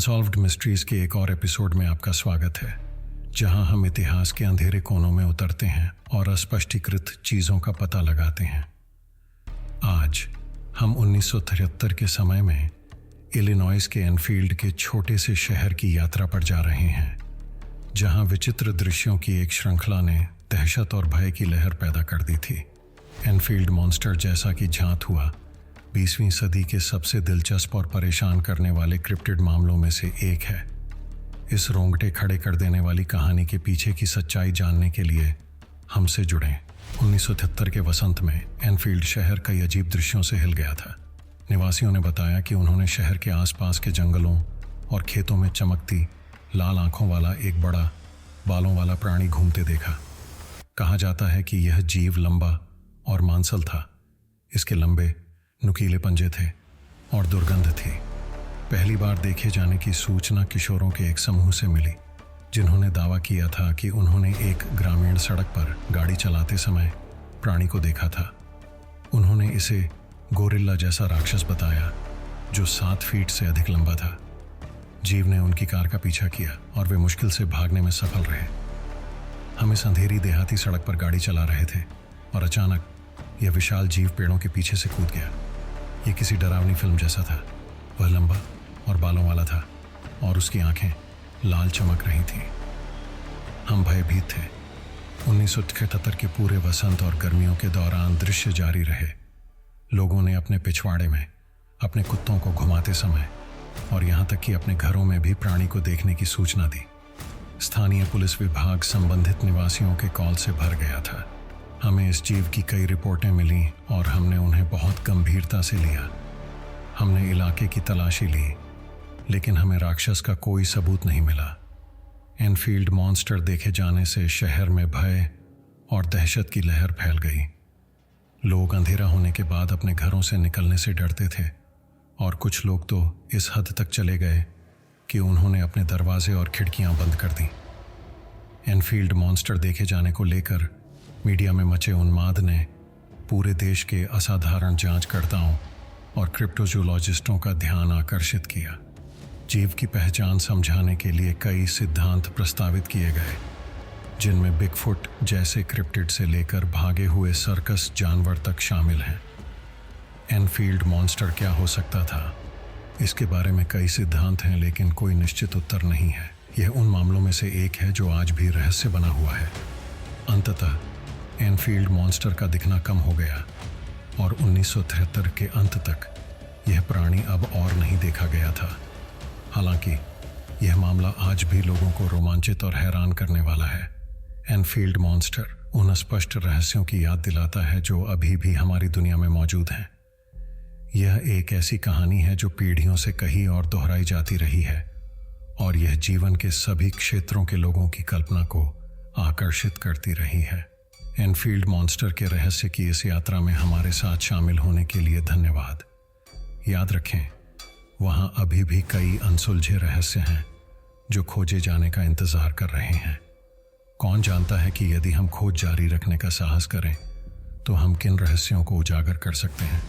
Unsolved mysteries के एक और एपिसोड में आपका स्वागत है, जहां हम इतिहास के अंधेरे कोनों में उतरते हैं और अस्पष्टीकृत चीजों का पता लगाते हैं। आज हम 1973 के समय में इलिनॉइस के एनफील्ड के छोटे से शहर की यात्रा पर जा रहे हैं, जहां विचित्र दृश्यों की एक श्रृंखला ने दहशत और भय की लहर पैदा कर दी थी। एनफील्ड मॉन्स्टर, जैसा कि जांच हुआ, 20वीं सदी के सबसे दिलचस्प और परेशान करने वाले क्रिप्टिड मामलों में से एक है। इस रोंगटे खड़े कर देने वाली कहानी के पीछे की सच्चाई जानने के लिए हमसे जुड़ें। 1973 के वसंत में एनफील्ड शहर कई अजीब दृश्यों से हिल गया था। निवासियों ने बताया कि उन्होंने शहर के आसपास के जंगलों और खेतों में चमकती लाल आंखों वाला एक बड़ा बालों वाला प्राणी घूमते देखा। कहा जाता है कि यह जीव लंबा और मांसल था। इसके लंबे नुकीले पंजे थे और दुर्गंध थी। पहली बार देखे जाने की सूचना किशोरों के एक समूह से मिली, जिन्होंने दावा किया था कि उन्होंने एक ग्रामीण सड़क पर गाड़ी चलाते समय प्राणी को देखा था। उन्होंने इसे गोरिल्ला जैसा राक्षस बताया, जो 7 फीट से अधिक लंबा था। जीव ने उनकी कार का पीछा किया और वे मुश्किल से भागने में सफल रहे। हम इस अंधेरी देहाती सड़क पर गाड़ी चला रहे थे और अचानक यह विशाल जीव पेड़ों के पीछे से कूद गया। यह किसी डरावनी फिल्म जैसा था। वह लंबा और बालों वाला था और उसकी आंखें लाल चमक रही थीं। हम भयभीत थे। 1973 के पूरे वसंत और गर्मियों के दौरान दृश्य जारी रहे। लोगों ने अपने पिछवाड़े में अपने कुत्तों को घुमाते समय और यहाँ तक कि अपने घरों में भी प्राणी को देखने की सूचना दी। स्थानीय पुलिस विभाग संबंधित निवासियों के कॉल से भर गया था। हमें इस जीव की कई रिपोर्टें मिलीं और हमने उन्हें बहुत गंभीरता से लिया। हमने इलाके की तलाशी ली, लेकिन हमें राक्षस का कोई सबूत नहीं मिला। एनफील्ड मॉन्स्टर देखे जाने से शहर में भय और दहशत की लहर फैल गई। लोग अंधेरा होने के बाद अपने घरों से निकलने से डरते थे और कुछ लोग तो इस हद तक चले गए कि उन्होंने अपने दरवाजे और खिड़कियां बंद कर दी। एनफील्ड मॉन्स्टर देखे जाने को लेकर मीडिया में मचे उन्माद ने पूरे देश के असाधारण जांचकर्ताओं और क्रिप्टोजूलॉजिस्टों का ध्यान आकर्षित किया। जीव की पहचान समझाने के लिए कई सिद्धांत प्रस्तावित किए गए, जिनमें बिगफुट जैसे क्रिप्टिड से लेकर भागे हुए सर्कस जानवर तक शामिल हैं। एनफील्ड मॉन्स्टर क्या हो सकता था, इसके बारे में कई सिद्धांत हैं, लेकिन कोई निश्चित उत्तर नहीं है। यह उन मामलों में से एक है जो आज भी रहस्य बना हुआ है। अंततः एनफील्ड मॉन्स्टर का दिखना कम हो गया और 1973 के अंत तक यह प्राणी अब और नहीं देखा गया था। हालांकि यह मामला आज भी लोगों को रोमांचित और हैरान करने वाला है। एनफील्ड मॉन्स्टर उन अस्पष्ट रहस्यों की याद दिलाता है जो अभी भी हमारी दुनिया में मौजूद हैं। यह एक ऐसी कहानी है जो पीढ़ियों से कही और दोहराई जाती रही है, और यह जीवन के सभी क्षेत्रों के लोगों की कल्पना को आकर्षित करती रही है। एनफील्ड मॉन्स्टर के रहस्य की इस यात्रा में हमारे साथ शामिल होने के लिए धन्यवाद। याद रखें, वहां अभी भी कई अनसुलझे रहस्य हैं जो खोजे जाने का इंतजार कर रहे हैं। कौन जानता है कि यदि हम खोज जारी रखने का साहस करें तो हम किन रहस्यों को उजागर कर सकते हैं।